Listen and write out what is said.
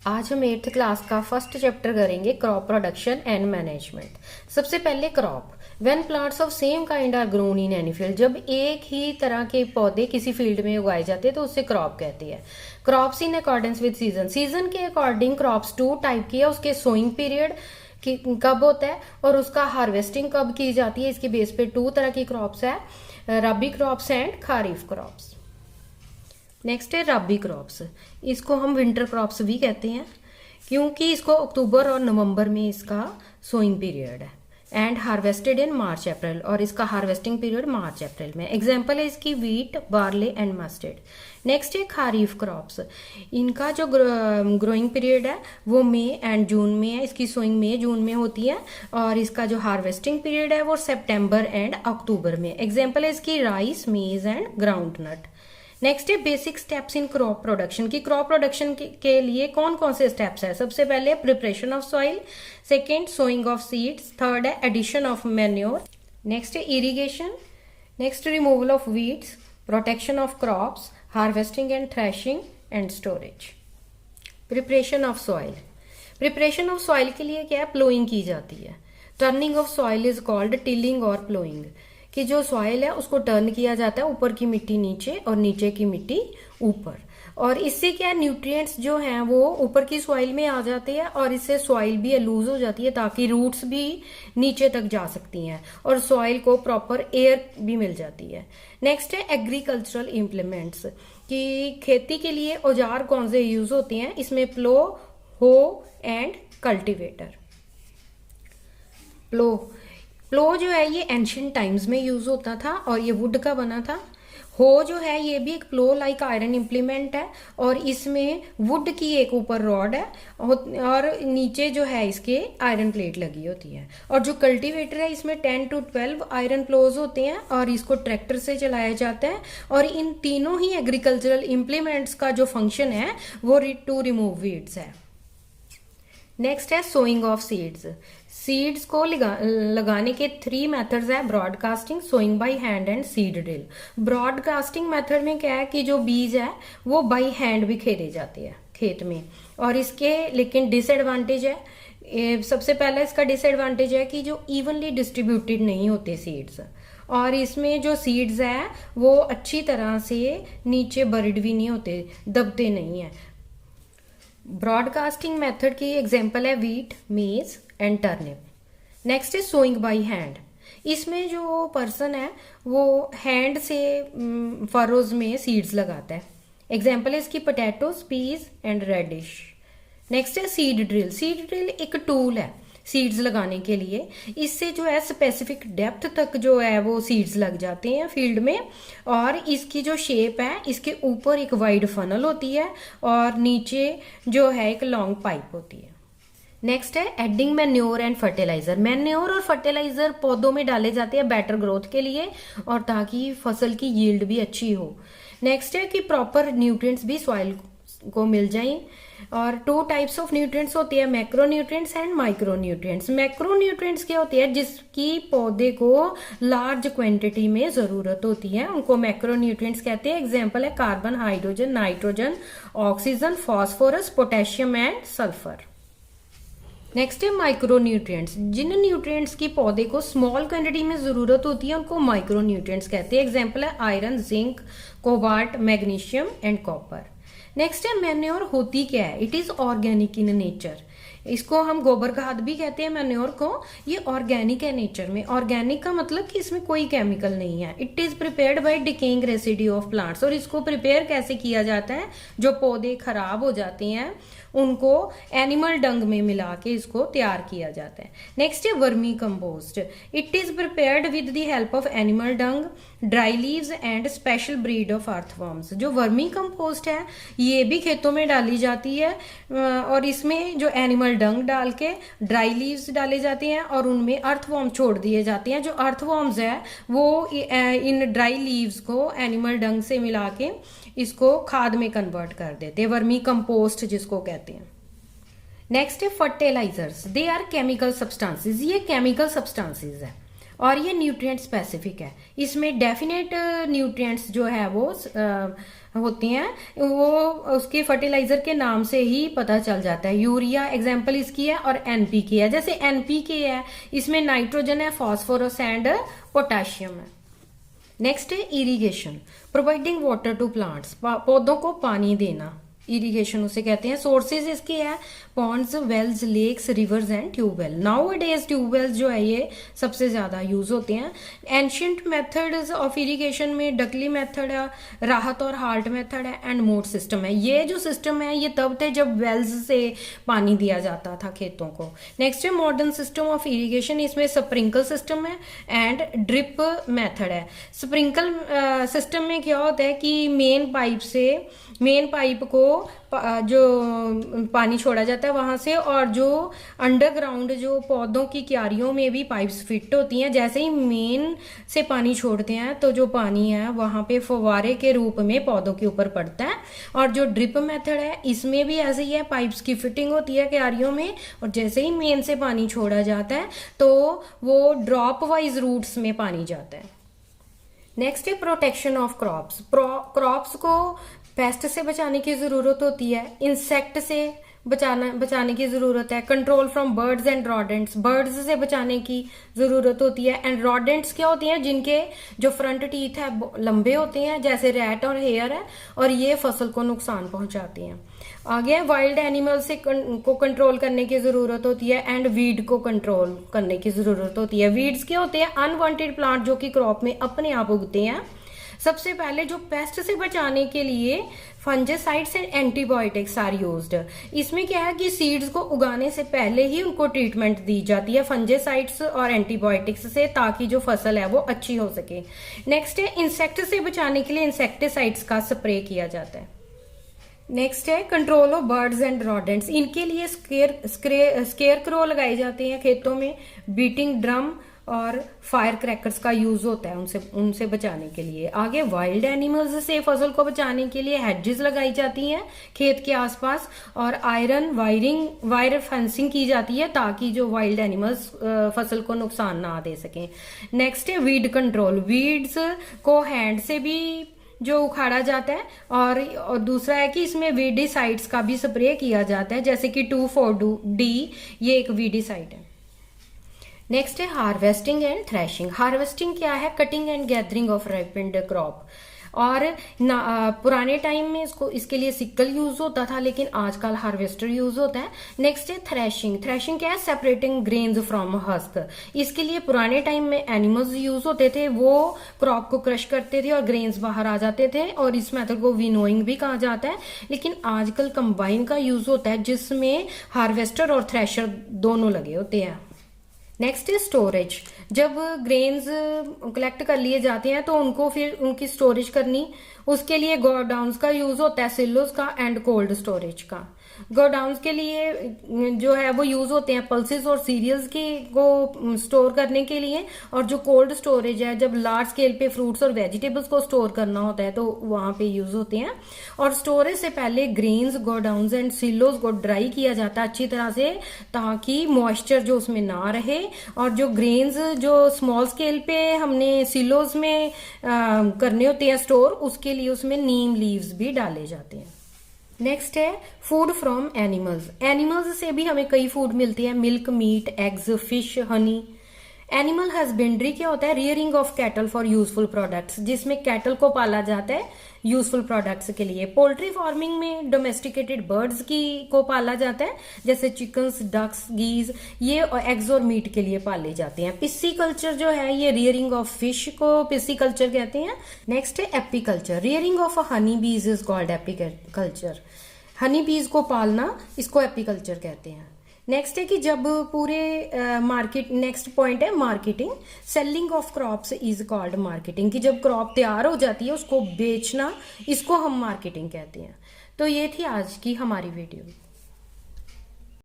आज हम 8th class का फर्स्ट चैप्टर करेंगे क्रॉप प्रोडक्शन एंड मैनेजमेंट। सबसे पहले crop. When plants of same kind are grown in any field, जब एक ही तरह के पौधे किसी फील्ड में उगाए जाते हैं तो उससे क्रॉप कहती है। Crops in accordance with season, season के अकॉर्डिंग क्रॉप्स टू टाइप की है। उसके सोइंग पीरियड कब होता है और उसका हार्वेस्टिंग कब की जाती है, इसके बेस पे 2 तरह की क्रॉप्स है, rabi crops and kharif crops. Next है रबी क्रॉप्स। इसको हम विंटर क्रॉप्स भी कहते हैं क्योंकि इसको अक्टूबर और नवंबर में इसका सोइंग पीरियड है। एंड हार्वेस्टेड इन मार्च अप्रैल, और इसका हार्वेस्टिंग पीरियड मार्च अप्रैल में। एग्जाम्पल है इसकी wheat, barley and mustard. Next है खारीफ क्रॉप्स। इनका जो ग्रोइंग पीरियड है वो मई एंड जून में है। इसकी सोइंग मई जून में होती है और इसका जो हार्वेस्टिंग पीरियड है वो सितंबर एंड अक्टूबर में। एग्जाम्पल है इसकी rice, maize and groundnut. Next है basic steps in crop production की क्रॉप प्रोडक्शन के लिए कौन कौन से स्टेप्स है। सबसे पहले preparation of soil, second sowing of seeds, third है एडिशन ऑफ मैन्योर, नेक्स्ट है irrigation, next removal of weeds, protection of crops, harvesting and threshing and storage. Preparation of soil. Preparation of soil के लिए क्या है, ploughing की जाती है। Turning of soil is called tilling और प्लोइंग, कि जो सॉइल है उसको टर्न किया जाता है, ऊपर की मिट्टी नीचे और नीचे की मिट्टी ऊपर। और इससे क्या न्यूट्रिएंट्स जो हैं वो ऊपर की सॉइल में आ जाते हैं और इससे सॉइल भी लूज हो जाती है ताकि रूट्स भी नीचे तक जा सकती हैं और सॉइल को प्रॉपर एयर भी मिल जाती है। नेक्स्ट है एग्रीकल्चरल इम्प्लीमेंट्स, कि खेती के लिए औजार कौन से यूज होते हैं। इसमें प्लो, हो एंड कल्टीवेटर। प्लो जो है ये एंशियंट टाइम्स में यूज होता था और ये वुड का बना था। हो जो है ये भी एक प्लो लाइक आयरन इम्प्लीमेंट है और इसमें वुड की एक ऊपर रॉड है और नीचे जो है इसके आयरन प्लेट लगी होती है। और जो कल्टीवेटर है इसमें 10 to 12 आयरन प्लोज होते हैं और इसको ट्रैक्टर से चलाया जाता है। और इन तीनों ही एग्रीकल्चरल इम्प्लीमेंट्स का जो फंक्शन है वो टू रिमूव वीड्स है। नेक्स्ट है सोइंग ऑफ सीड्स। सीड्स को लगाने के 3 मेथड्स है, broadcasting, sowing by hand and seed drill. Broadcasting method में क्या है कि जो बीज है वो बाय हैंड भी खेले जाते हैं खेत में। और इसके लेकिन डिसएडवांटेज है। सबसे पहला इसका डिसएडवांटेज है कि जो इवनली डिस्ट्रीब्यूटेड नहीं होते सीड्स, और इसमें जो सीड्स है वो अच्छी तरह से नीचे बरिड भी नहीं होते, दबते नहीं है। ब्रॉडकास्टिंग मेथड की एग्जांपल है वीट, मेज एंड टर्निप। नेक्स्ट है सोइंग बाय हैंड। इसमें जो पर्सन है वो हैंड से फरोज में सीड्स लगाता है। एग्जांपल है इसकी potatoes, peas and radish. Next है सीड ड्रिल। सीड ड्रिल एक टूल है सीड्स लगाने के लिए। इससे जो है स्पेसिफिक डेप्थ तक जो है वो सीड्स लग जाते हैं फील्ड में। और इसकी जो शेप है, इसके ऊपर एक वाइड फनल होती है और नीचे जो है एक लॉन्ग पाइप होती है। नेक्स्ट है adding manure and fertiliser. Manure और फर्टिलाइजर पौधों में डाले जाते हैं बेटर ग्रोथ के लिए और ताकि फसल की यील्ड भी अच्छी हो। नेक्स्ट है कि प्रॉपर न्यूट्रिएंट्स भी सॉइल को मिल जाएं। और 2 टाइप्स ऑफ न्यूट्रिएंट्स होती है, macro nutrients and micro nutrients. Macro nutrients क्या होती है, जिसकी पौधे को लार्ज क्वांटिटी में जरूरत होती है, उनको मैक्रो न्यूट्रिएंट्स कहते हैं। एग्जांपल है carbon, hydrogen, nitrogen, oxygen, phosphorus, potassium and sulphur. Next है माइक्रो न्यूट्रिएंट्स। जिन न्यूट्रिएंट्स की पौधे को स्मॉल क्वांटिटी में जरूरत होती है उनको माइक्रो न्यूट्रिएंट्स कहते हैं। एग्जांपल है iron, zinc, cobalt, magnesium and copper. Next है मैन्योर। होती क्या है, it is organic in nature. इसको हम गोबर खाद भी कहते हैं मैन्योर को। ये ऑर्गेनिक है नेचर में। ऑर्गेनिक का मतलब कि इसमें कोई केमिकल नहीं है। It is prepared by decaying residue of plants. और इसको प्रिपेयर कैसे किया जाता है, जो पौधे खराब हो जाते हैं उनको एनिमल डंग में मिला के इसको तैयार किया जाता है। नेक्स्ट है vermi compost. It is prepared with the help of animal Dang, dry leaves and special breed of earthworms. जो वर्मी कंपोस्ट है ये भी खेतों में डाली जाती है और इसमें जो एनिमल डंग डाल के ड्राई लीव्स डाले जाते हैं और उनमें अर्थवर्म छोड़ दिए जाते हैं। जो अर्थवर्म्स है वो इन ड्राई लीव्स को एनिमल डंग से मिला के इसको खाद में कन्वर्ट कर देते हैं, वर्मी कंपोस्ट जिसको कहते हैं। नेक्स्ट है fertilisers. They are chemical substances. ये केमिकल सब्सटेंसेस है और ये न्यूट्रिएंट स्पेसिफिक है। इसमें डेफिनेट न्यूट्रिएंट्स जो है वो होती हैं वो उसके फर्टिलाइजर के नाम से ही पता चल जाता है। यूरिया एग्जाम्पल इसकी है और एनपीके है। जैसे एनपीके है इसमें नाइट्रोजन है, फास्फोरस एंड पोटेशियम है। नेक्स्ट है irrigation, providing water to plants, पौधों को पानी देना, इरिगेशन उसे कहते हैं। सोर्सेज इसकी है ponds, wells, lakes, rivers and tubewell. Nowadays tubewells जो है ये सबसे ज्यादा यूज होते हैं। एंशियंट मेथड्स ऑफ इरिगेशन में डकली मेथड है, राहत और हार्ट मेथड है एंड मोट सिस्टम है। ये जो सिस्टम है ये तब थे जब वेल्स से पानी दिया जाता था खेतों को। नेक्स्ट है मॉडर्न सिस्टम ऑफ इरिगेशन, इसमें स्प्रिंकल सिस्टम है एंड ड्रिप मेथड है। स्प्रिंकल सिस्टम में क्या होता है कि मेन पाइप को जो पानी छोड़ा जाता है वहां से, और जो अंडरग्राउंड जो पौधों की क्यारियों में भी पाइप्स फिट होती हैं, जैसे ही मेन से पानी छोड़ते हैं तो जो पानी है वहां पे फव्वारे के रूप में पौधों के ऊपर पड़ता है। और जो ड्रिप मेथड है इसमें भी ऐसे ही है, पाइप्स की फिटिंग होती है क्यारियों में और जैसे ही मेन से पानी छोड़ा जाता है तो वो ड्रॉप वाइज रूट्स में पानी जाता है। नेक्स्ट है प्रोटेक्शन ऑफ क्रॉप्स, क्रॉप्स को पेस्ट से बचाने की जरूरत होती है, इंसेक्ट से बचाने की जरूरत है, control from birds and rodents, birds से बचाने की जरूरत होती है। एंड रॉडेंट्स क्या होती हैं, जिनके जो फ्रंट टीथ है लंबे होते हैं, जैसे रैट और हेयर है, और ये फसल को नुकसान पहुंचाती हैं। आगे वाइल्ड एनिमल से को कंट्रोल करने की जरूरत होती है एंड वीड को कंट्रोल करने की जरूरत होती है। वीड्स क्या होते हैं, अनवांटेड प्लांट जो कि क्रॉप में अपने आप उगते हैं। सबसे पहले जो पेस्ट से बचाने के लिए fungicides and antibiotics are used. इसमें क्या है कि सीड्स को उगाने से पहले ही उनको ट्रीटमेंट दी जाती है फंजीसाइड्स और एंटीबायोटिक्स से, ताकि जो फसल है वो अच्छी हो सके। नेक्स्ट है इंसेक्ट से बचाने के लिए इंसेक्टिसाइड्स का स्प्रे किया जाता है। नेक्स्ट है कंट्रोल ऑफ बर्ड्स एंड रॉडेंट्स, इनके लिए स्केयर क्रो लगाए जाते हैं खेतों में। बीटिंग ड्रम और फायर क्रैकर्स का यूज होता है उनसे बचाने के लिए। आगे वाइल्ड एनिमल्स से फसल को बचाने के लिए हेजेस लगाई जाती हैं खेत के आसपास, और आयरन वायर फेंसिंग की जाती है ताकि जो वाइल्ड एनिमल्स फसल को नुकसान ना दे सकें। नेक्स्ट है वीड कंट्रोल, वीड्स को हैंड से भी जो उखाड़ा जाता है, और दूसरा है कि इसमें वीडिसाइड्स का भी स्प्रे किया जाता है, जैसे कि 2,4-D, ये एक वीडिसाइड है। नेक्स्ट है हार्वेस्टिंग एंड थ्रेशिंग। हार्वेस्टिंग क्या है, cutting and gathering of ripened crop. और पुराने टाइम में इसके लिए सिक्कल यूज होता था, लेकिन आजकल हार्वेस्टर यूज होता है। नेक्स्ट है थ्रेशिंग, थ्रेशिंग क्या है, सेपरेटिंग ग्रेन्स फ्रॉम हस्क। इसके लिए पुराने टाइम में एनिमल्स यूज होते थे, वो क्रॉप को क्रश करते थे और ग्रेन्स बाहर आ जाते थे, और इस मेथड को विनोइंग भी कहा जाता है। लेकिन आजकल कंबाइन का यूज होता है जिसमें हार्वेस्टर और थ्रेशर दोनों लगे होते हैं। नेक्स्ट है स्टोरेज, जब ग्रेन्स कलेक्ट कर लिए जाते हैं तो उनको फिर उनकी स्टोरेज करनी, उसके लिए गोडाउन्स का यूज होता है, सिलोस का एंड कोल्ड स्टोरेज का। गोडाउन्स के लिए जो है वो यूज होते हैं पल्सेस और सीरियल्स की को स्टोर करने के लिए, और जो कोल्ड स्टोरेज है जब लार्ज स्केल पे फ्रूट्स और वेजिटेबल्स को स्टोर करना होता है तो वहां पे यूज होते हैं। और स्टोरेज से पहले ग्रेन्स, गोडाउन्स एंड सिलोस को ड्राई किया जाता है अच्छी तरह से, ताकि मॉइस्चर जो उसमें ना रहे। और जो ग्रेन्स जो स्मॉल स्केल पे हमने सिलोस में करने होते हैं स्टोर, उसके लिए उसमें नीम लीव्स भी डाले जाते हैं। नेक्स्ट है फूड फ्रॉम एनिमल्स, एनिमल्स से भी हमें कई फूड मिलती है, milk, meat, eggs, fish, honey. Animal husbandry क्या होता है, rearing of cattle for useful products, जिसमें कैटल को पाला जाता है यूजफुल प्रोडक्ट्स के लिए। पोल्ट्री फार्मिंग में डोमेस्टिकेटेड बर्ड्स को पाला जाता है, जैसे चिकन्स, डक्स, गीज, ये एग्स और मीट के लिए पाले जाते हैं। पिस्सी कल्चर जो है ये रियरिंग ऑफ फिश को पिस्सी कल्चर कहते हैं। नेक्स्ट है एपीकल्चर, रियरिंग ऑफ हनी बीज इज कॉल्ड एपीकल्चर, हनी बीज को पालना इसको एपीकल्चर कहते हैं। नेक्स्ट है कि जब पूरे नेक्स्ट पॉइंट है marketing, selling of crops is called marketing, कि जब क्रॉप तैयार हो जाती है उसको बेचना, इसको हम मार्केटिंग कहते हैं। तो ये थी आज की हमारी वीडियो।